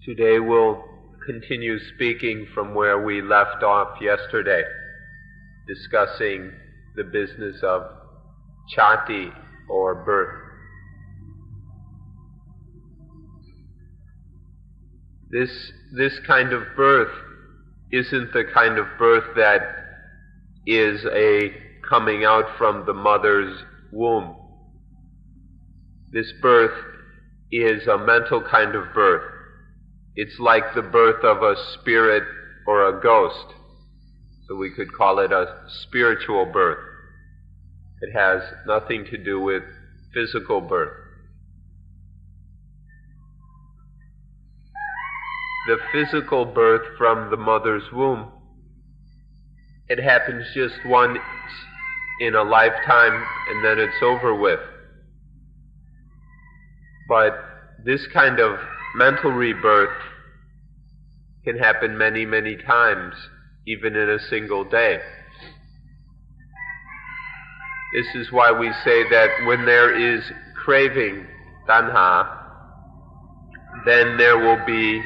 Today we'll continue speaking from where we left off yesterday, discussing the business of chati, or birth. This kind of birth isn't the kind of birth that is a coming out from the mother's womb. This birth is a mental kind of birth. It's like the birth of a spirit or a ghost. So we could call it a spiritual birth. It has nothing to do with physical birth. The physical birth from the mother's womb, it happens just once in a lifetime and then it's over with. But this kind of mental rebirth can happen many, many times, even in a single day. This is why we say that when there is craving, tanha, then there will be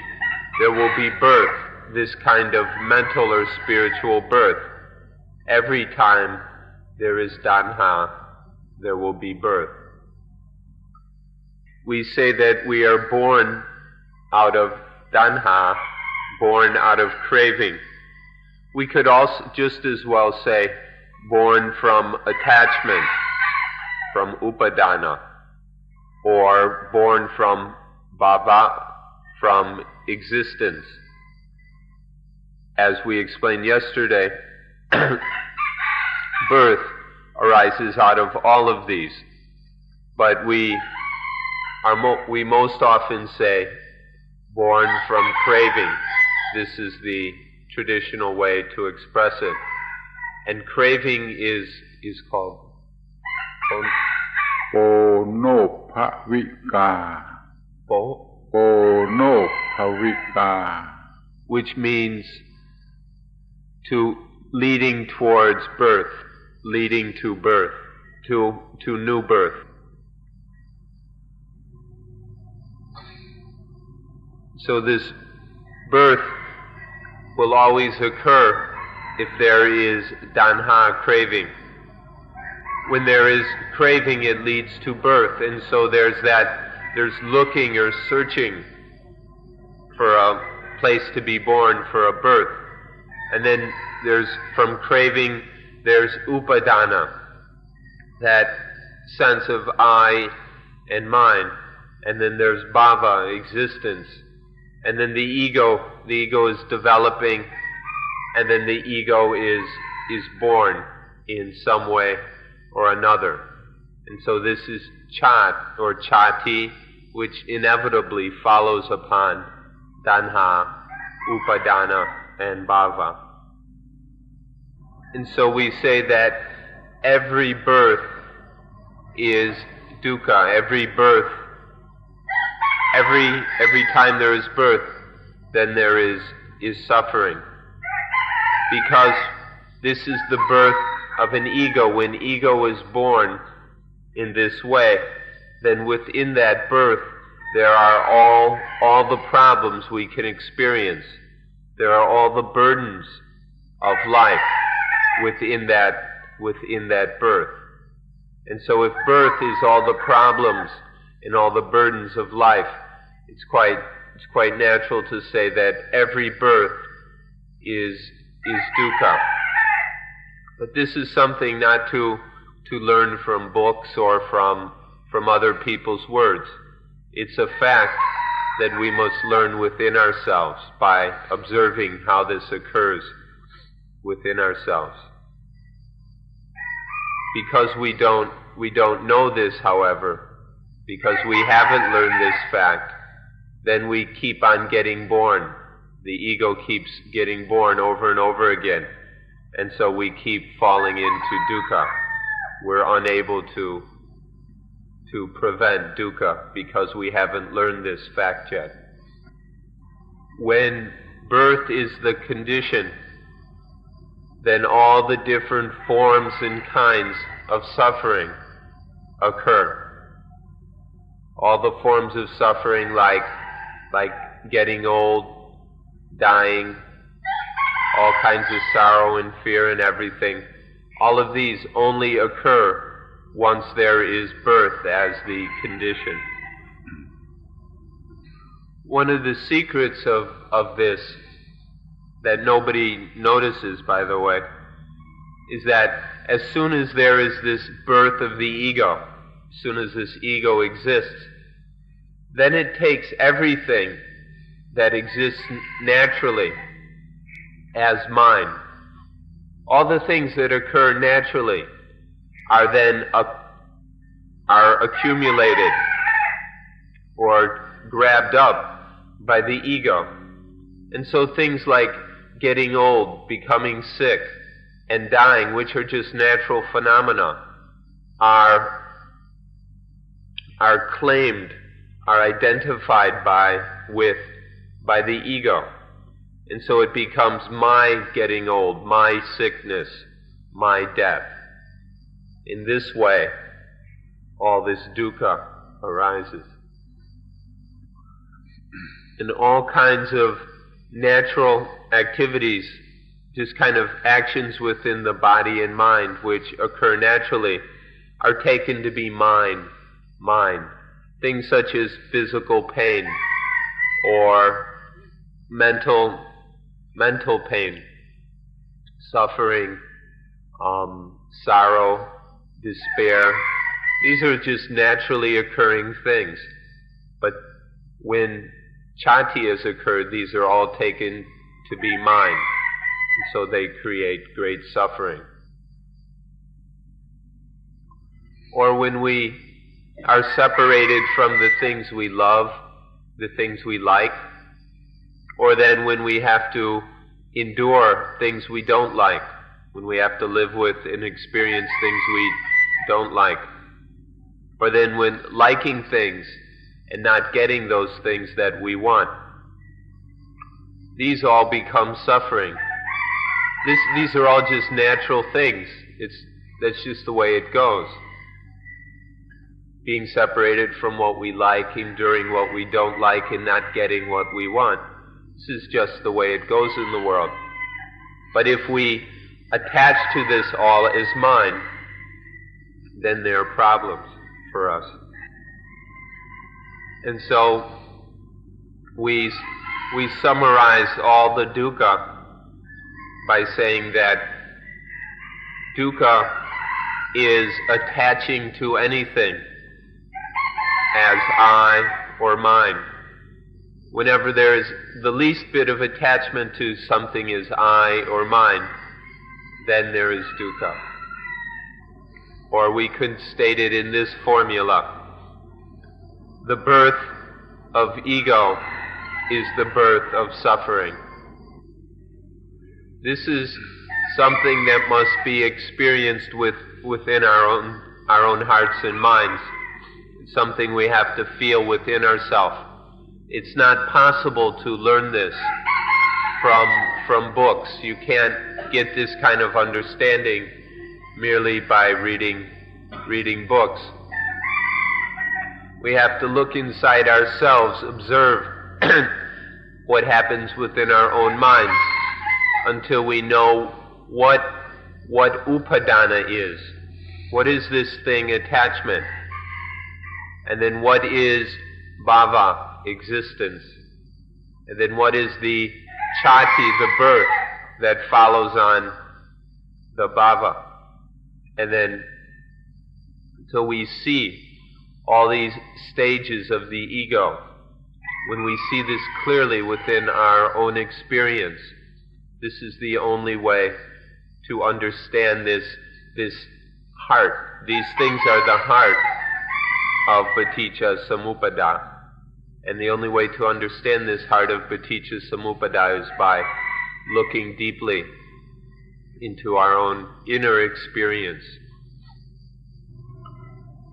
birth, this kind of mental or spiritual birth. Every time there is tanha, there will be birth. We say that we are born out of tanha, born out of craving. We could also just as well say born from attachment, from upadana, or born from bhava, from existence. As we explained yesterday, birth arises out of all of these, but we most often say born from craving. This is the traditional way to express it. And craving is called Pono Bhavika. Pono Bhavika. Which means to leading towards birth, leading to birth, to new birth. So this birth will always occur if there is tanha, craving. When there is craving, it leads to birth, and so there's looking or searching for a place to be born, for a birth. And then from craving, there's upadana, that sense of I and mine. And then there's bhava, existence. And then the ego is developing, and then the ego is born in some way or another. And so this is chat, or chati, which inevitably follows upon tanha, upadana, and bhava. And so we say that every birth is dukkha, every time there is birth, then there is suffering. Because this is the birth of an ego. When ego is born in this way, then within that birth there are all the problems we can experience. There are all the burdens of life within that birth. And so if birth is all the problems and all the burdens of life, it's quite natural to say that every birth is dukkha. But this is something not to learn from books or from other people's words. It's a fact that we must learn within ourselves by observing how this occurs within ourselves. Because we don't know this, however, because we haven't learned this fact, then we keep on getting born. The ego keeps getting born over and over again. And so we keep falling into dukkha. We're unable to prevent dukkha because we haven't learned this fact yet. When birth is the condition, then all the different forms and kinds of suffering occur. All the forms of suffering like getting old, dying, all kinds of sorrow and fear and everything, all of these only occur once there is birth as the condition. One of the secrets of this, that nobody notices, by the way, is that as soon as there is this birth of the ego, as soon as this ego exists, then it takes everything that exists naturally as mine. All the things that occur naturally are then are accumulated or grabbed up by the ego. And so things like getting old, becoming sick, and dying, which are just natural phenomena, are claimed, are identified by the ego. And so it becomes my getting old, my sickness, my death. In this way, all this dukkha arises. And all kinds of natural activities, just kind of actions within the body and mind which occur naturally, are taken to be mine. Things such as physical pain or mental pain, suffering, sorrow, despair. These are just naturally occurring things. But when chati has occurred, these are all taken to be mine. And so they create great suffering. Or when we are separated from the things we love, the things we like, or then when we have to endure things we don't like, when we have to live with and experience things we don't like, or then when liking things and not getting those things that we want, these all become suffering. These are all just natural things. That's just the way it goes. Being separated from what we like, enduring what we don't like, and not getting what we want. This is just the way it goes in the world. But if we attach to this all as mine, then there are problems for us. And so we summarize all the dukkha by saying that dukkha is attaching to anything as I or mine. Whenever there is the least bit of attachment to something as I or mine, then there is dukkha. Or we could state it in this formula: the birth of ego is the birth of suffering. This is something that must be experienced within our own hearts and minds. It's something we have to feel within ourselves. It's not possible to learn this from books. You can't get this kind of understanding merely by reading books. We have to look inside ourselves, observe what happens within our own minds, until we know what upadana is. What is this thing, attachment? And then what is bhava, existence? And then what is the chati, the birth, that follows on the bhava? And then, so we see all these stages of the ego. When we see this clearly within our own experience, this is the only way to understand this heart. These things are the heart of Paticca Samuppada. And the only way to understand this heart of Paticca Samuppada is by looking deeply into our own inner experience.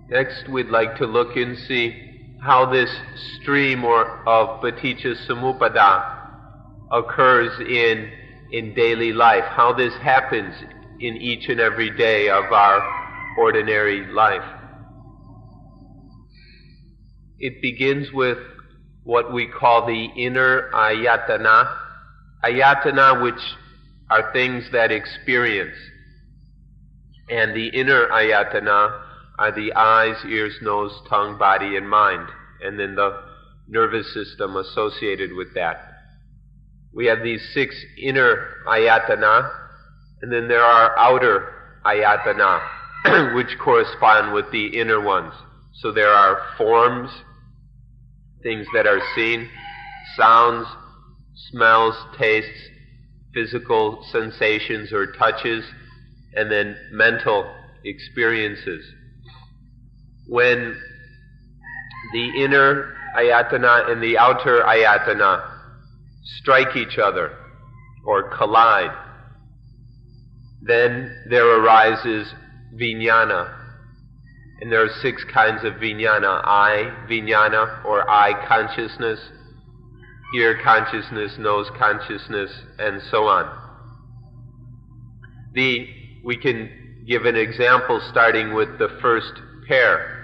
Next, we'd like to look and see how this stream of Paticca Samuppada occurs in daily life, how this happens in each and every day of our ordinary life. It begins with what we call the inner ayatana. Ayatana, which are things that experience. And the inner ayatana are the eyes, ears, nose, tongue, body, and mind. And then the nervous system associated with that. We have these 6 inner ayatana, and then there are outer ayatana, which correspond with the inner ones. So there are forms, things that are seen, sounds, smells, tastes, physical sensations or touches, and then mental experiences. When the inner ayatana and the outer ayatana strike each other or collide, then there arises vijnana. And there are 6 kinds of vijnana: eye vijnana, or eye consciousness, ear consciousness, nose consciousness, and so on. We can give an example starting with the first pair.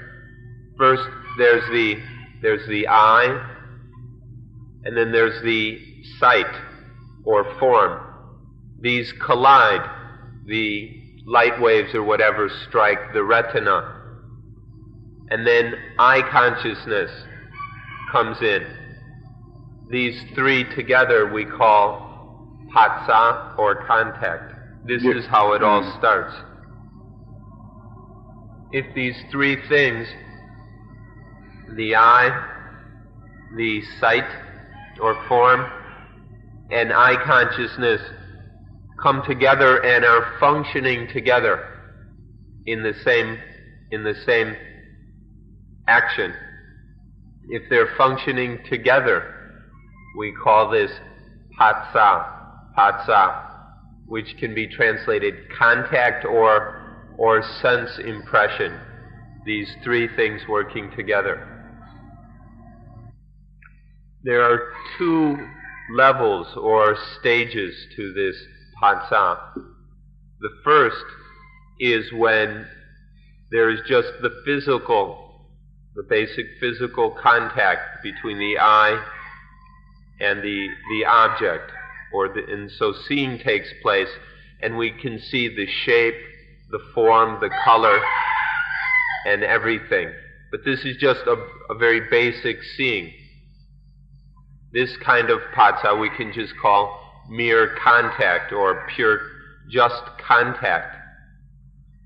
First, there's the eye, and then there's the sight or form. These collide. The light waves or whatever strike the retina. And then eye consciousness comes in. These 3 together we call paticca, or contact. This is how it all starts. If these 3 things, the eye, the sight or form, and eye consciousness come together and are functioning together in the same action. If they're functioning together, we call this paticca, which can be translated contact or sense impression. These 3 things working together. There are 2 levels or stages to this paticca. The first is when there is just the basic physical contact between the eye and the object, and so seeing takes place, and we can see the shape, the form, the color, and everything. But this is just a very basic seeing. This kind of paticca we can just call mere contact or pure just contact.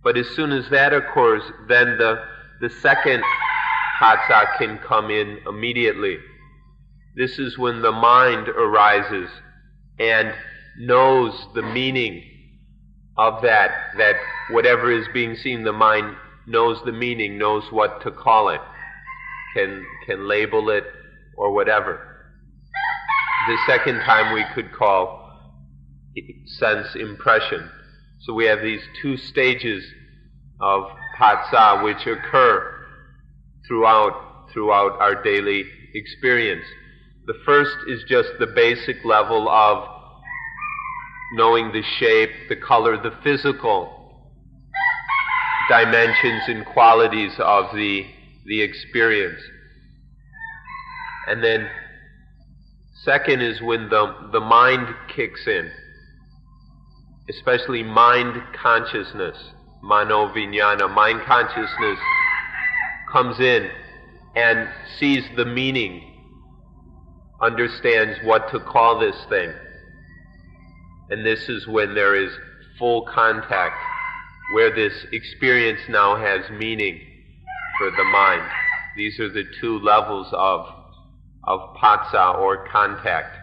But as soon as that occurs, then the second paticca can come in immediately. This is when the mind arises and knows the meaning of that whatever is being seen, the mind knows the meaning, knows what to call it, can label it or whatever. The second time we could call sense impression. So we have these 2 stages of paticca which occur throughout our daily experience. The first is just the basic level of knowing the shape, the color, the physical dimensions and qualities of the experience. And then second is when the mind kicks in, especially mind consciousness, mano vijnana. Mind consciousness comes in and sees the meaning, understands what to call this thing. And this is when there is full contact, where this experience now has meaning for the mind. These are the 2 levels of paticca or contact.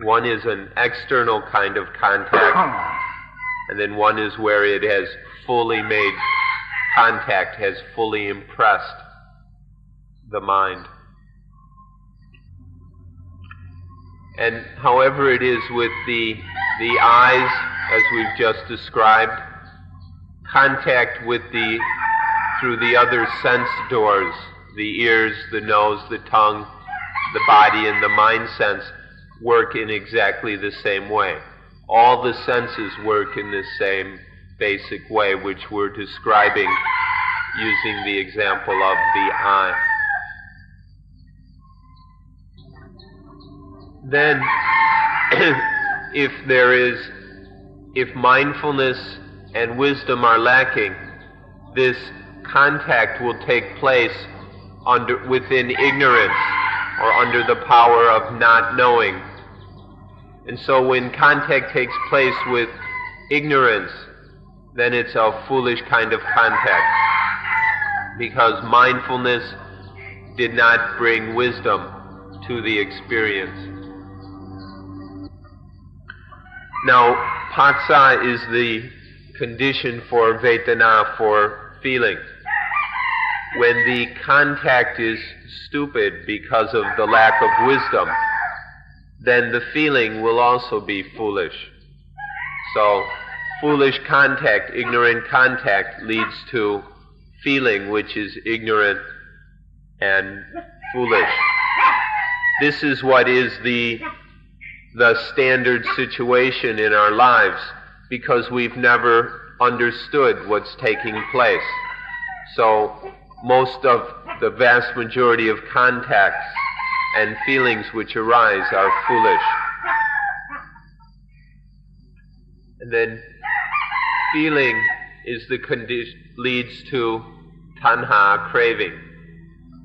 One is an external kind of contact, and then one is where it has fully made contact, has fully impressed the mind. And however it is with the eyes, as we've just described, contact through the other sense doors, the ears, the nose, the tongue, the body, and the mind sense, work in exactly the same way. All the senses work in the same basic way, which we're describing using the example of the eye. Then, if mindfulness and wisdom are lacking, this contact will take place within ignorance, or under the power of not knowing. And so when contact takes place with ignorance, then it's a foolish kind of contact, because mindfulness did not bring wisdom to the experience. Now, Paticca is the condition for Vedana, for feeling. When the contact is stupid because of the lack of wisdom, then the feeling will also be foolish. So, foolish contact, ignorant contact, leads to feeling which is ignorant and foolish. This is what is the standard situation in our lives, because we've never understood what's taking place. So most of the vast majority of contacts and feelings which arise are foolish. And then feeling is the condition, leads to tanha, craving.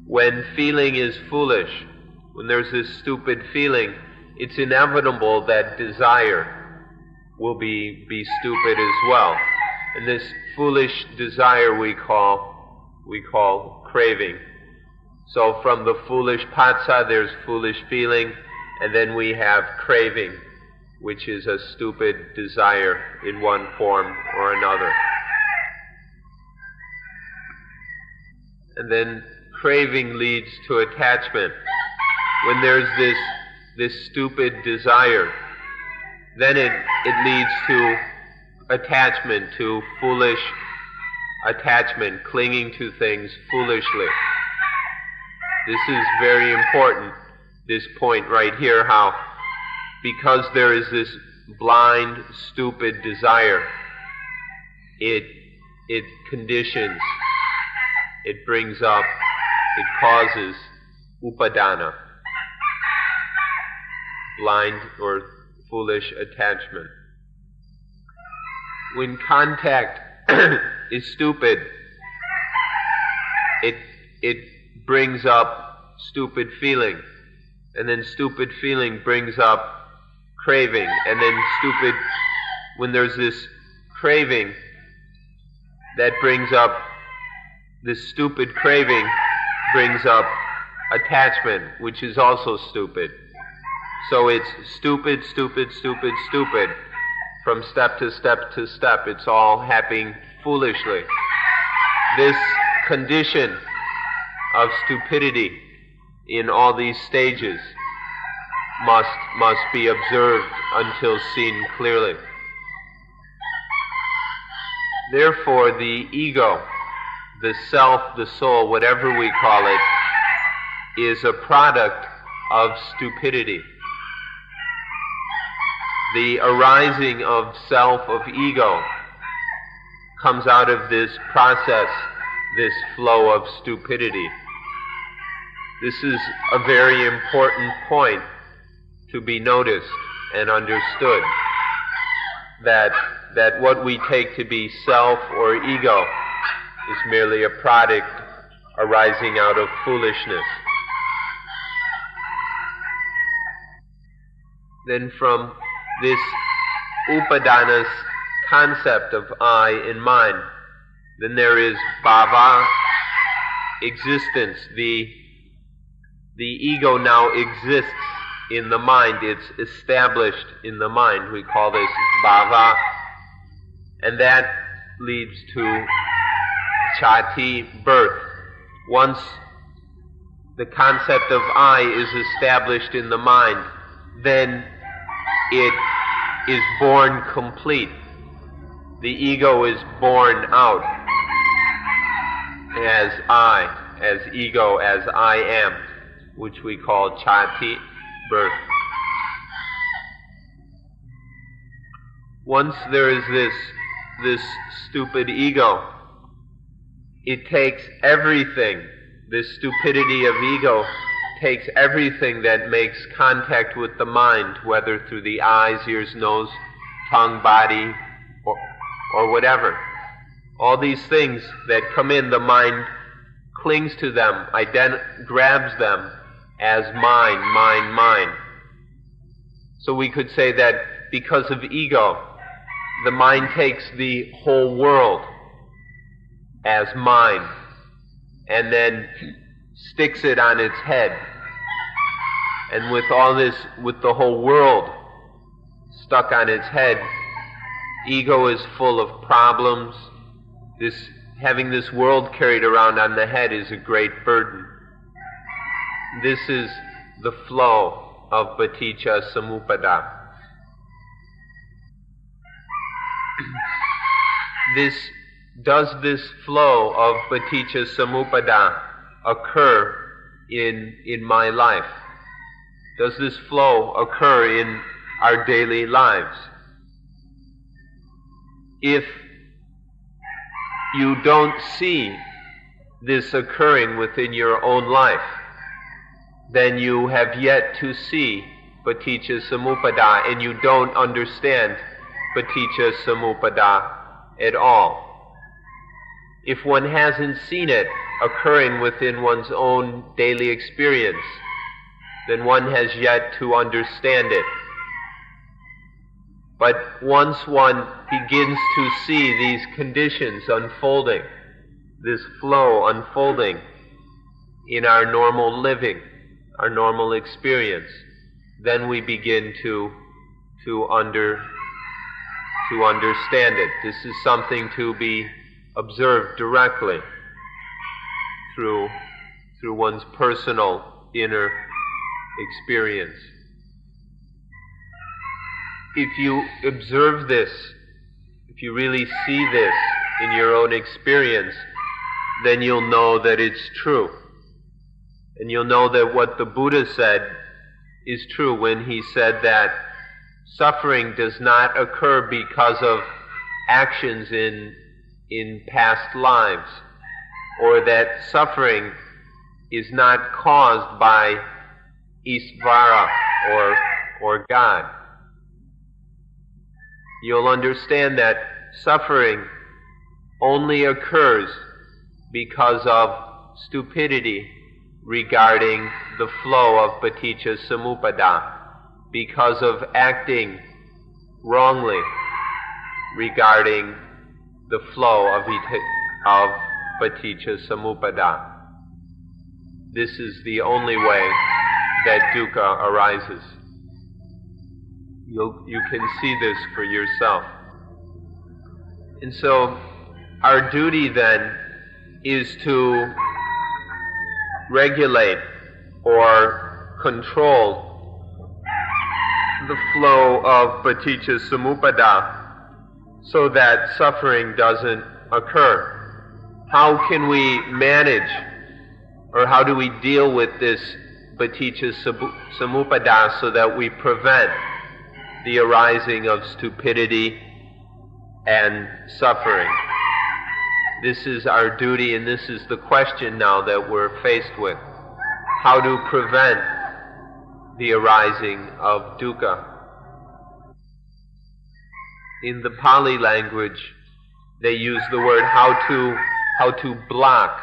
When feeling is foolish, when there's this stupid feeling, it's inevitable that desire will be stupid as well. And this foolish desire we call craving. So from the foolish paticca, there's foolish feeling, and then we have craving, which is a stupid desire in one form or another. And then craving leads to attachment. When there's this stupid desire, then it leads to attachment, to foolish attachment, clinging to things foolishly. This is very important, this point right here, how because there is this blind, stupid desire, it conditions, it brings up, it causes upadana, blind or foolish attachment. When contact is stupid, it brings up stupid feeling, and then stupid feeling brings up craving, and then when there's this craving that brings up, this stupid craving brings up attachment, which is also stupid. So it's stupid, stupid, stupid, stupid. From step to step to step, it's all happening foolishly. This condition of stupidity in all these stages must be observed until seen clearly. Therefore, the ego, the self, the soul, whatever we call it, is a product of stupidity. The arising of self, of ego, comes out of this process, this flow of stupidity. This is a very important point to be noticed and understood, that what we take to be self or ego is merely a product arising out of foolishness. Then from this upadana's concept of I in mind, then there is bhava, existence. The ego now exists in the mind. It's established in the mind. We call this bhava. And that leads to chati, birth. Once the concept of I is established in the mind, then it is born complete. The ego is born out as I, as ego, as I am, which we call chati, birth. Once there is this stupid ego, it takes everything, this stupidity of ego takes everything that makes contact with the mind, whether through the eyes, ears, nose, tongue, body, or whatever. All these things that come in, the mind clings to them, grabs them as mine, mine, mine. So we could say that because of ego, the mind takes the whole world as mine and then sticks it on its head. And with all this, with the whole world stuck on its head, ego is full of problems. Having this world carried around on the head is a great burden. This is the flow of Paticca Samuppada. Does this flow of Paticca Samuppada occur in my life? Does this flow occur in our daily lives? If you don't see this occurring within your own life, then you have yet to see Paticca Samuppada, and you don't understand Paticca Samuppada at all. If one hasn't seen it occurring within one's own daily experience, then one has yet to understand it. But once one begins to see these conditions unfolding, this flow unfolding in our normal living, our normal experience, then we begin to understand it. This is something to be observed directly through one's personal inner experience. If you observe this, if you really see this in your own experience, then you'll know that it's true. And you'll know that what the Buddha said is true when he said that suffering does not occur because of actions in past lives, or that suffering is not caused by Ishvara or God. You'll understand that suffering only occurs because of stupidity regarding the flow of Paticca Samuppada, because of acting wrongly regarding the flow of Paticca Samuppada. This is the only way that dukkha arises. You can see this for yourself. And so our duty then is to regulate or control the flow of Paticca Samuppada so that suffering doesn't occur. How can we manage, or how do we deal with this Paticca Samuppada so that we prevent the arising of stupidity and suffering? This is our duty, and this is the question now that we're faced with. How to prevent the arising of dukkha. In the Pali language, they use the word how to block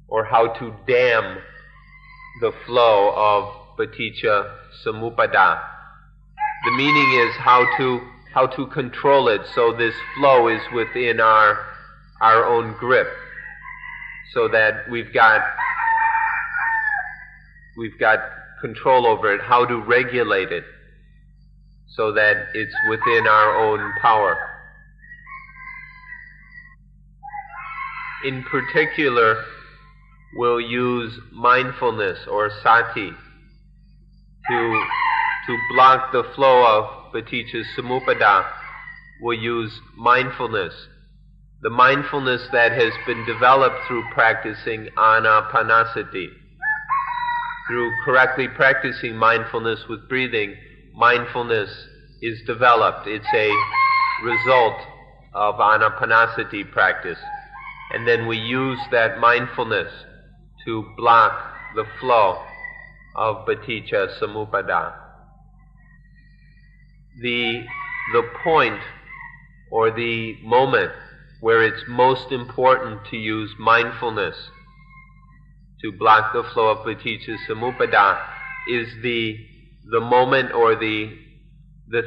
or how to dam the flow of Paticca Samuppada. The meaning is how to control it so this flow is within our own grip, so that we've got control over it, how to regulate it so that it's within our own power. In particular, we'll use mindfulness or sati to block the flow of Paticca Samuppada. We'll use mindfulness. The mindfulness that has been developed through practicing anapanasati. Through correctly practicing mindfulness with breathing, mindfulness is developed. It's a result of anapanasati practice. And then we use that mindfulness to block the flow of Paticca Samuppada. The point or the moment where it's most important to use mindfulness to block the flow of Paticca Samuppada is the moment or the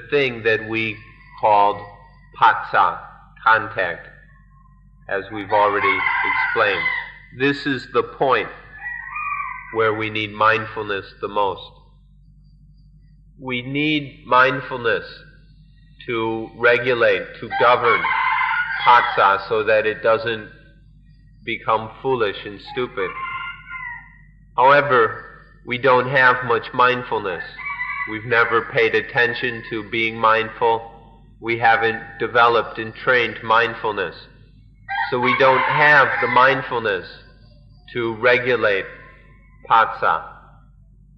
thing that we called phassa, contact, as we've already explained. This is the point where we need mindfulness the most. We need mindfulness to regulate, to govern phassa so that it doesn't become foolish and stupid. However, we don't have much mindfulness. We've never paid attention to being mindful. We haven't developed and trained mindfulness. So we don't have the mindfulness to regulate phassa.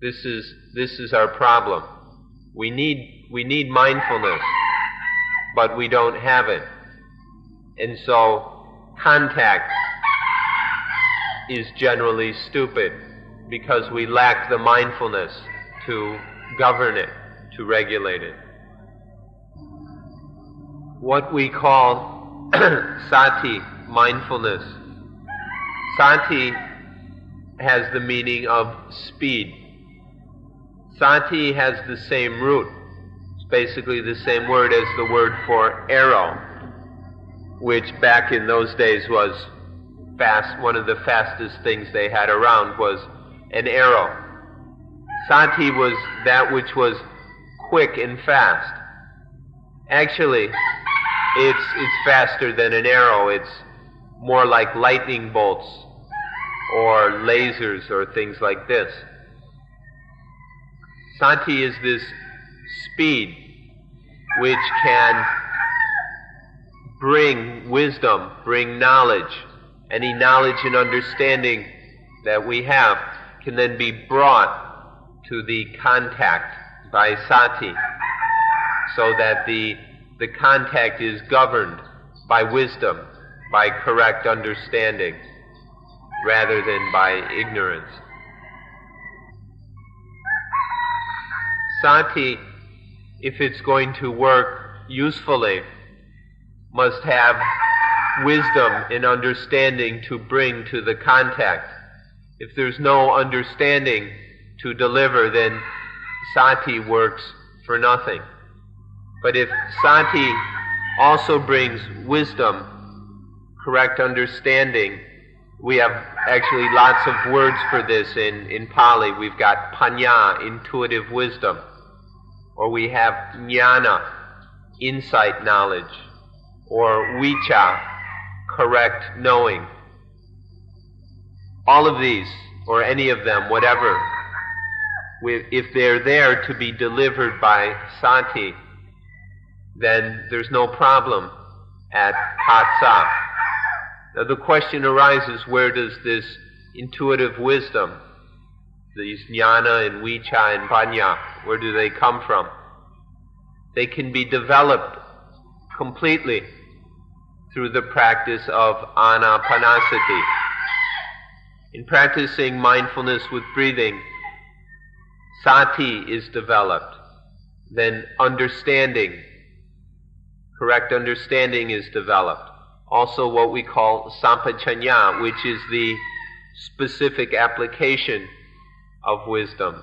This is our problem. We need mindfulness, but we don't have it. And so contact is generally stupid because we lack the mindfulness to govern it, to regulate it. What we call sati, mindfulness. Sati has the meaning of speed. Sati has the same root. It's basically the same word as the word for arrow, which back in those days was fast. One of the fastest things they had around was an arrow. Sati was that which was quick and fast. Actually, it's faster than an arrow. It's more like lightning bolts or lasers or things like this. Sati is this speed which can bring wisdom, bring knowledge. Any knowledge and understanding that we have can then be brought to the contact by sati, so that the contact is governed by wisdom, by correct understanding, rather than by ignorance. Sati, if it's going to work usefully, must have wisdom and understanding to bring to the contact. If there's no understanding to deliver, then sati works for nothing. But if sati also brings wisdom, correct understanding, we have actually lots of words for this in Pali. We've got panya, intuitive wisdom, or we have jnana, insight knowledge, or vicha, correct knowing. All of these, or any of them, whatever, if they're there to be delivered by sati, then there's no problem at phassa. Now the question arises, where does this intuitive wisdom, these jnana and vicha and panya, where do they come from? They can be developed completely through the practice of anapanasati. In practicing mindfulness with breathing, sati is developed. Then understanding, correct understanding is developed. Also what we call sampajanya, which is the specific application of wisdom.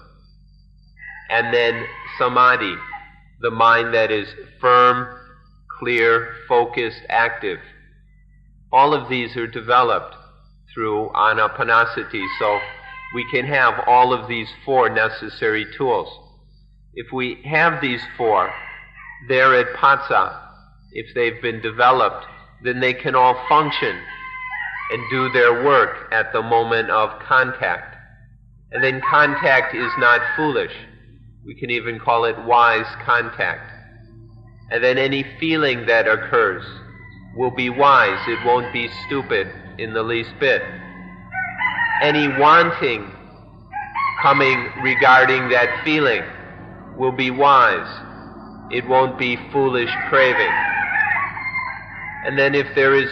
And then samadhi, the mind that is firm, clear, focused, active. All of these are developed through anapanasati, so we can have all of these four necessary tools. If we have these four, they're at phassa. If they've been developed, then they can all function and do their work at the moment of contact. And then contact is not foolish. We can even call it wise contact. And then any feeling that occurs will be wise. It won't be stupid in the least bit. Any wanting coming regarding that feeling will be wise. It won't be foolish craving. And then if there is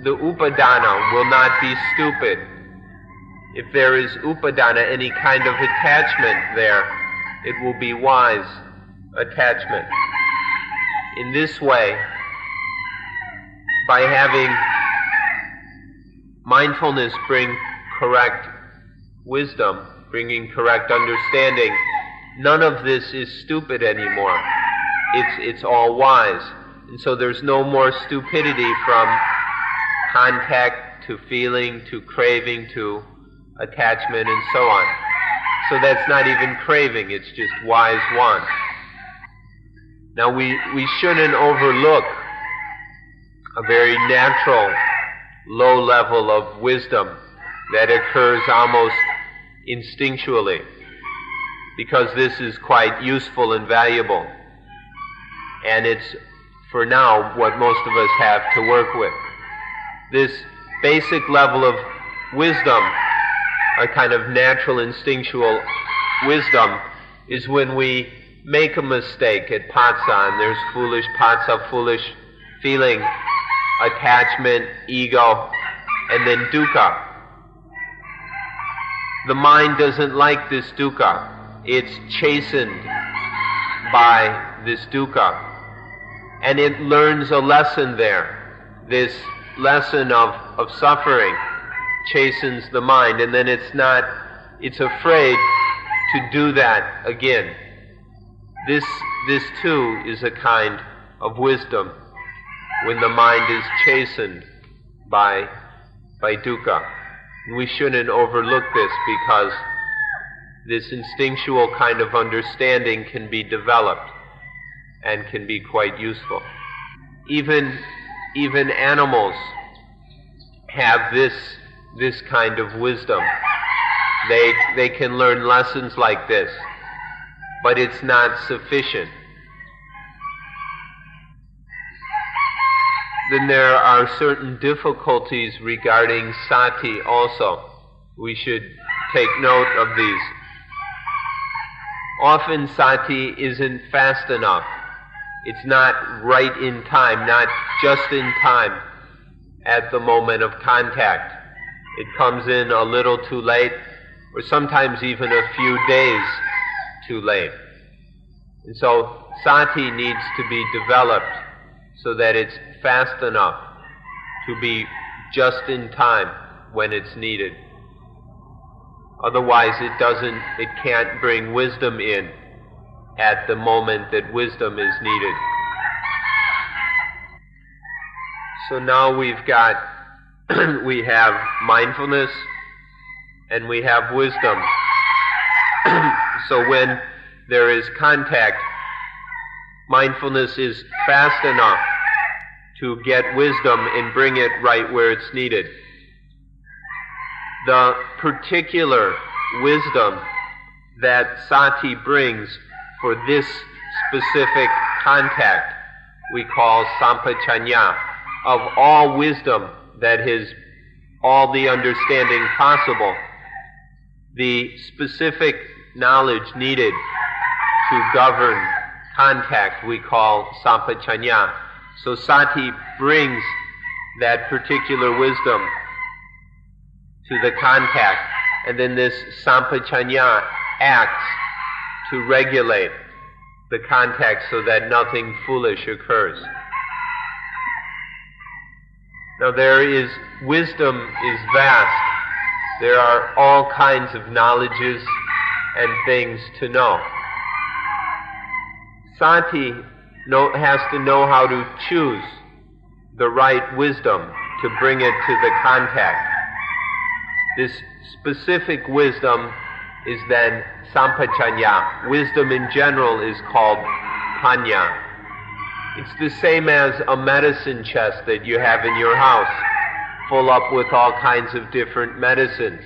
the upadana, will not be stupid. If there is upadana, any kind of attachment there, it will be wise attachment. In this way, by having mindfulness bring correct wisdom, bringing correct understanding, none of this is stupid anymore. It's all wise. And so there's no more stupidity from contact to feeling to craving to attachment and so on. So that's not even craving, it's just wise want. Now we shouldn't overlook a very natural low level of wisdom that occurs almost instinctually, because this is quite useful and valuable. And it's, for now, what most of us have to work with. This basic level of wisdom, a kind of natural instinctual wisdom, is when we make a mistake at patsa, and there's foolish patsa, foolish feeling, attachment, ego, and then dukkha. The mind doesn't like this dukkha. It's chastened by this dukkha. And it learns a lesson there. This lesson of suffering chastens the mind, and then it's afraid to do that again. This too is a kind of wisdom when the mind is chastened by dukkha. And we shouldn't overlook this, because this instinctual kind of understanding can be developed and can be quite useful. Even animals have this kind of wisdom. They can learn lessons like this, but it's not sufficient. Then there are certain difficulties regarding sati also. We should take note of these. Often sati isn't fast enough. It's not right in time, not just in time at the moment of contact. It comes in a little too late, or sometimes even a few days too late. And so sati needs to be developed so that it's fast enough to be just in time when it's needed. Otherwise it can't bring wisdom in at the moment that wisdom is needed. So now we have mindfulness and we have wisdom. So when there is contact, mindfulness is fast enough to get wisdom and bring it right where it's needed. The particular wisdom that sati brings for this specific contact we call sampajanya. Of all wisdom that is all the understanding possible, the specific knowledge needed to govern contact we call sampajanya. So sati brings that particular wisdom to the contact, and then this sampajanya acts to regulate the contact so that nothing foolish occurs. Now wisdom is vast. There are all kinds of knowledges and things to know. Sati has to know how to choose the right wisdom to bring it to the contact. This specific wisdom is then sampajanya. Wisdom in general is called panya. It's the same as a medicine chest that you have in your house, full up with all kinds of different medicines.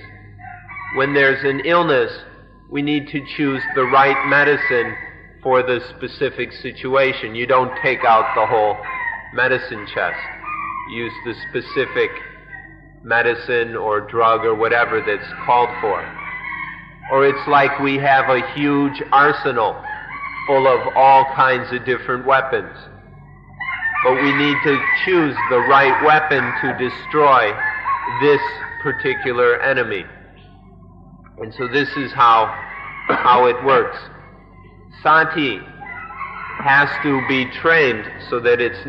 When there's an illness, we need to choose the right medicine for the specific situation. You don't take out the whole medicine chest. Use the specific medicine or drug or whatever that's called for. Or it's like we have a huge arsenal full of all kinds of different weapons. But we need to choose the right weapon to destroy this particular enemy. And so this is how it works. Sati has to be trained so that it's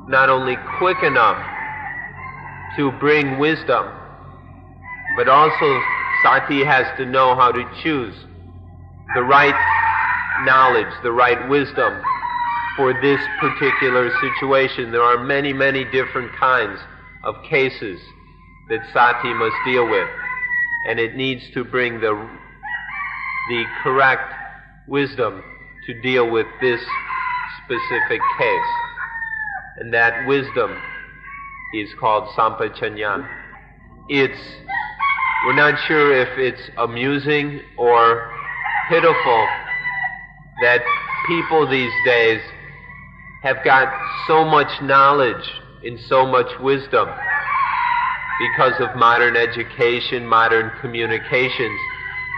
not only quick enough to bring wisdom, but also Sati has to know how to choose the right knowledge, the right wisdom for this particular situation. There are many, many different kinds of cases that Sati must deal with, and it needs to bring the correct wisdom to deal with this specific case. And that wisdom is called sampachanya. We're not sure if it's amusing or pitiful that people these days have got so much knowledge and so much wisdom because of modern education, modern communications.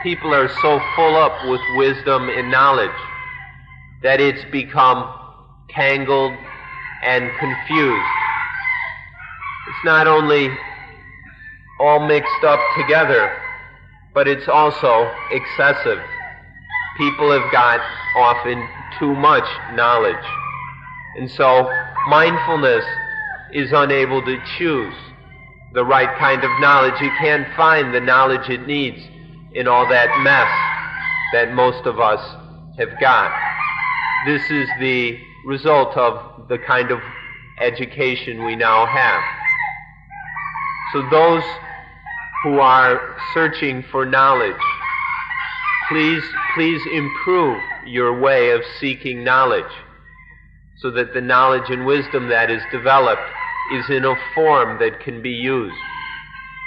People are so full up with wisdom and knowledge that it's become tangled and confused. It's not only all mixed up together, but it's also excessive. People have got often too much knowledge. And so mindfulness is unable to choose the right kind of knowledge. You can't find the knowledge it needs in all that mess that most of us have got. This is the result of the kind of education we now have. So those who are searching for knowledge, please improve your way of seeking knowledge so that the knowledge and wisdom that is developed is in a form that can be used,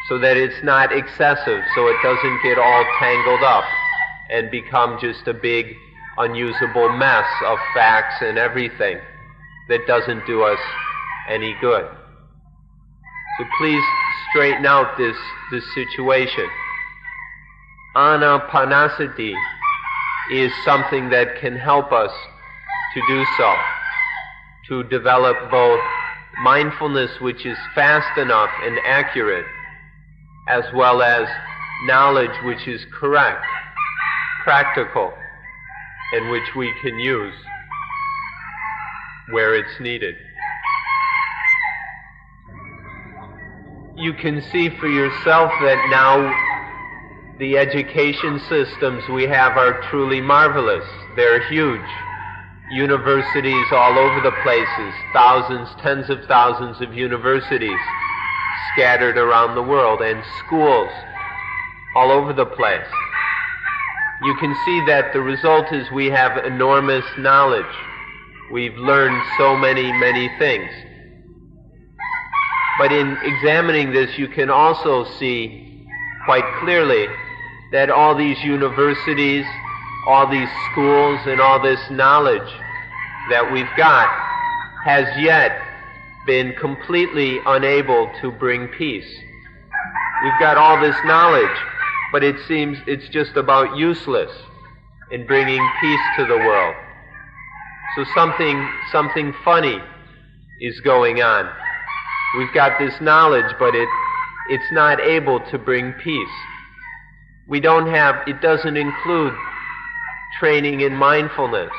so that it's not excessive, so it doesn't get all tangled up and become just a big unusable mess of facts and everything that doesn't do us any good. So please straighten out this situation. Anapanasati is something that can help us to do so, to develop both mindfulness which is fast enough and accurate, as well as knowledge which is correct, practical, and which we can use where it's needed. You can see for yourself that now the education systems we have are truly marvelous. They're huge. Universities all over the places, thousands, tens of thousands of universities scattered around the world, and schools all over the place. You can see that the result is we have enormous knowledge. We've learned so many, many things. But in examining this, you can also see quite clearly that all these universities, all these schools, and all this knowledge that we've got has yet been completely unable to bring peace. We've got all this knowledge, but it seems it's just about useless in bringing peace to the world. So something funny is going on. We've got this knowledge, but it's not able to bring peace. It doesn't include training in mindfulness.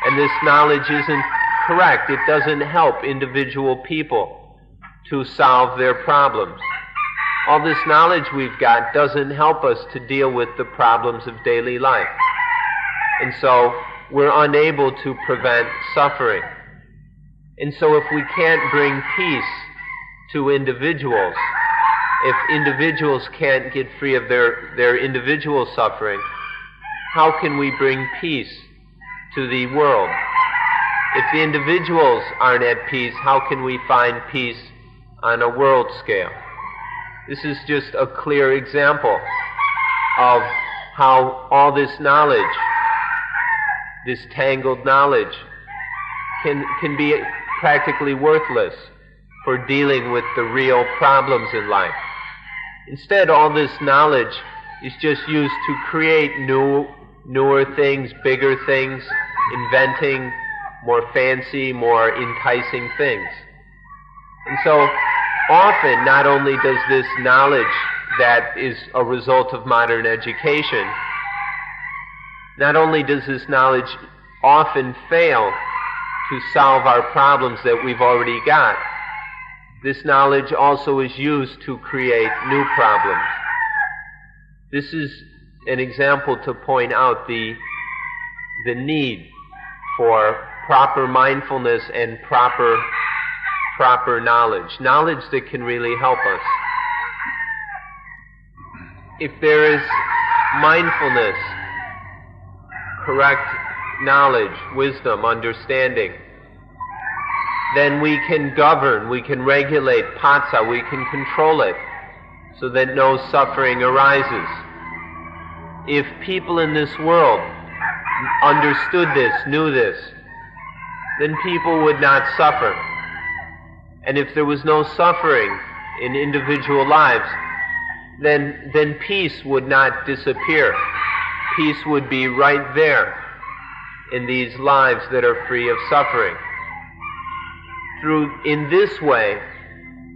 And this knowledge isn't correct. It doesn't help individual people to solve their problems. All this knowledge we've got doesn't help us to deal with the problems of daily life. And so we're unable to prevent suffering. And so if we can't bring peace to individuals, if individuals can't get free of their individual suffering, how can we bring peace to the world? If the individuals aren't at peace, how can we find peace on a world scale? This is just a clear example of how all this knowledge, this tangled knowledge, can be practically worthless for dealing with the real problems in life. Instead, all this knowledge is just used to create newer things, bigger things, inventing more fancy, more enticing things. And so often, not only does this knowledge that is a result of modern education, not only does this knowledge often fail to solve our problems that we've already got, this knowledge also is used to create new problems. This is an example to point out the need for proper mindfulness and proper knowledge that can really help us. If there is mindfulness, correct knowledge, wisdom, understanding, then we can govern, we can regulate Paticca, we can control it so that no suffering arises. If people in this world understood this, knew this, then people would not suffer. And if there was no suffering in individual lives, then peace would not disappear. Peace would be right there in these lives that are free of suffering. In this way,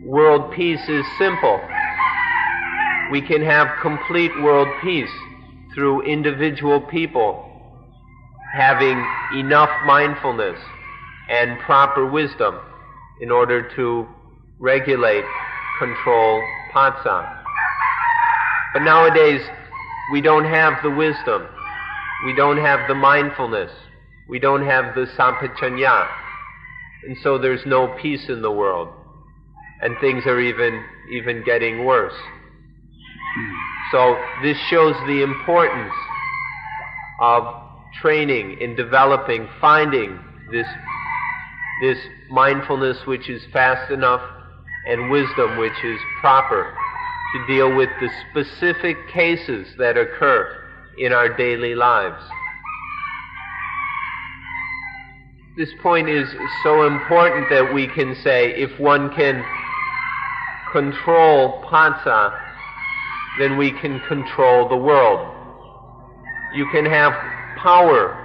world peace is simple. We can have complete world peace through individual people having enough mindfulness and proper wisdom in order to regulate, control Paticca. But nowadays, we don't have the wisdom, we don't have the mindfulness, we don't have the sampajanya, and so there's no peace in the world, and things are even getting worse. So this shows the importance of training in developing, finding this mindfulness which is fast enough and wisdom which is proper to deal with the specific cases that occur in our daily lives. This point is so important that we can say if one can control Paticca, then we can control the world. You can have power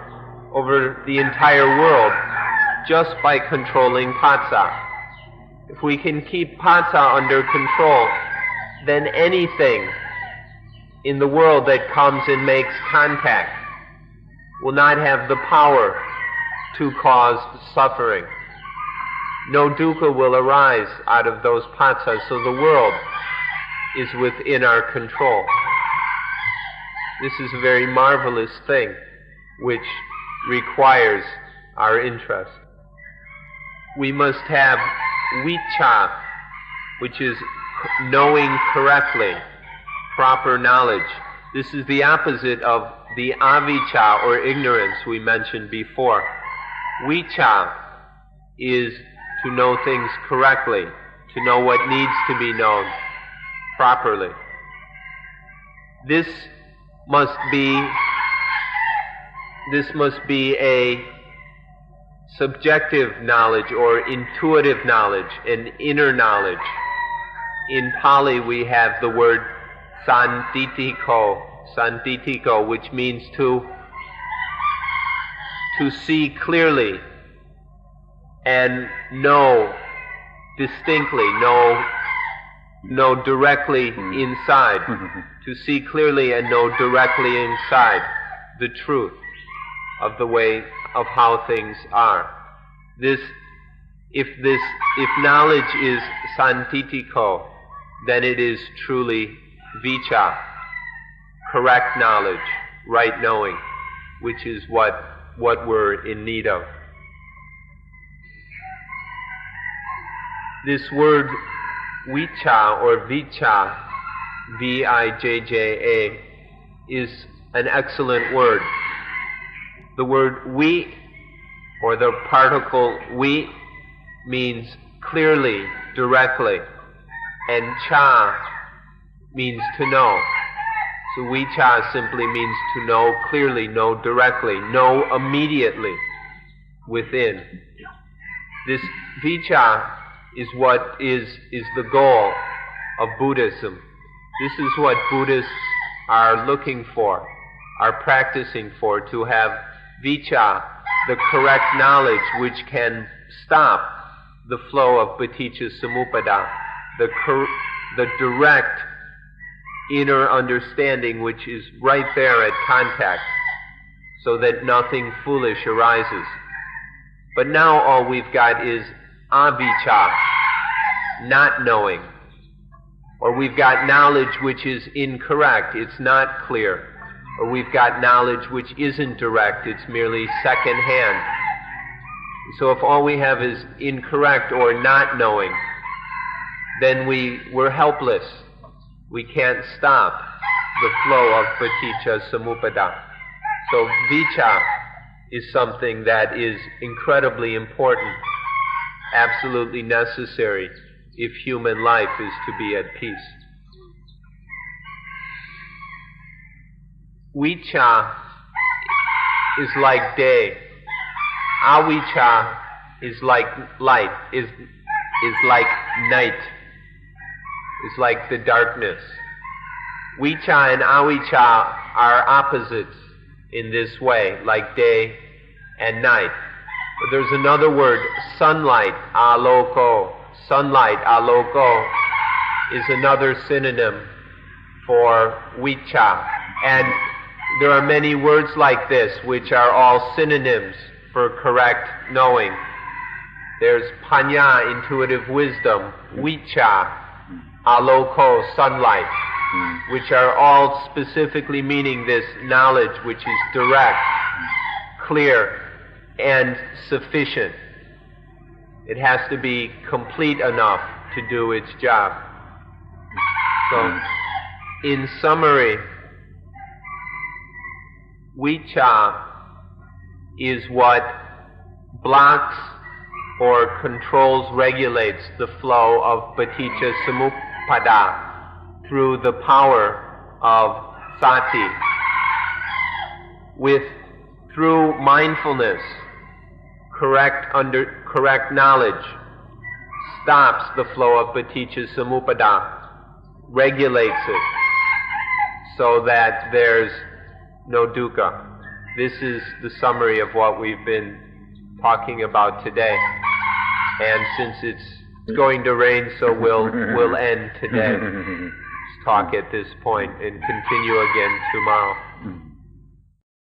over the entire world just by controlling Paticca. If we can keep Paticca under control, then anything in the world that comes and makes contact will not have the power to cause suffering. No dukkha will arise out of those Paticca, so the world is within our control. This is a very marvelous thing which requires our interest. We must have vicca, which is knowing correctly, proper knowledge. This is the opposite of the avicca or ignorance we mentioned before. Vicca is to know things correctly, to know what needs to be known properly. This must be a subjective knowledge or intuitive knowledge, an inner knowledge. In Pali we have the word santitiko, which means to see clearly and know distinctly, know directly inside. To see clearly and know directly inside the truth of the way of how things are. If knowledge is santitiko, then it is truly vicca, correct knowledge, right knowing, which is what we're in need of. This word vicca or vicca, V-I-J-J-A, is an excellent word. The word vi, or the particle vi, means clearly, directly, and cha means to know. So vicca simply means to know clearly, know directly, know immediately within. This vicca is what is the goal of Buddhism. This is what Buddhists are looking for, are practicing for, to have vicca, the correct knowledge which can stop the flow of Paticca Samuppada, the direct inner understanding which is right there at contact, so that nothing foolish arises. But now all we've got is avijja, not knowing. Or we've got knowledge which is incorrect, it's not clear. Or we've got knowledge which isn't direct, it's merely second-hand. So if all we have is incorrect or not knowing, then we're helpless. We can't stop the flow of Paticca Samuppada. So vicca is something that is incredibly important, absolutely necessary if human life is to be at peace. Vicca is like day. Avicca is like light, is like night, is like the darkness. Vicca and avicca are opposites in this way, like day and night. But there's another word, sunlight, aloko. Sunlight, aloko, is another synonym for vicca. And there are many words like this which are all synonyms for correct knowing. There's panya, intuitive wisdom, vicca, aloko, sunlight, which are all specifically meaning this knowledge which is direct, clear, and sufficient. It has to be complete enough to do its job. So, in summary, vicca is what blocks or controls, regulates the flow of Paticca Samuppada through the power of sati. Through mindfulness, correct knowledge stops the flow of Paticca Samuppada, regulates it, so that there's no dukkha. This is the summary of what we've been talking about today. And since it's going to rain, so we'll end today's talk at this point and continue again tomorrow.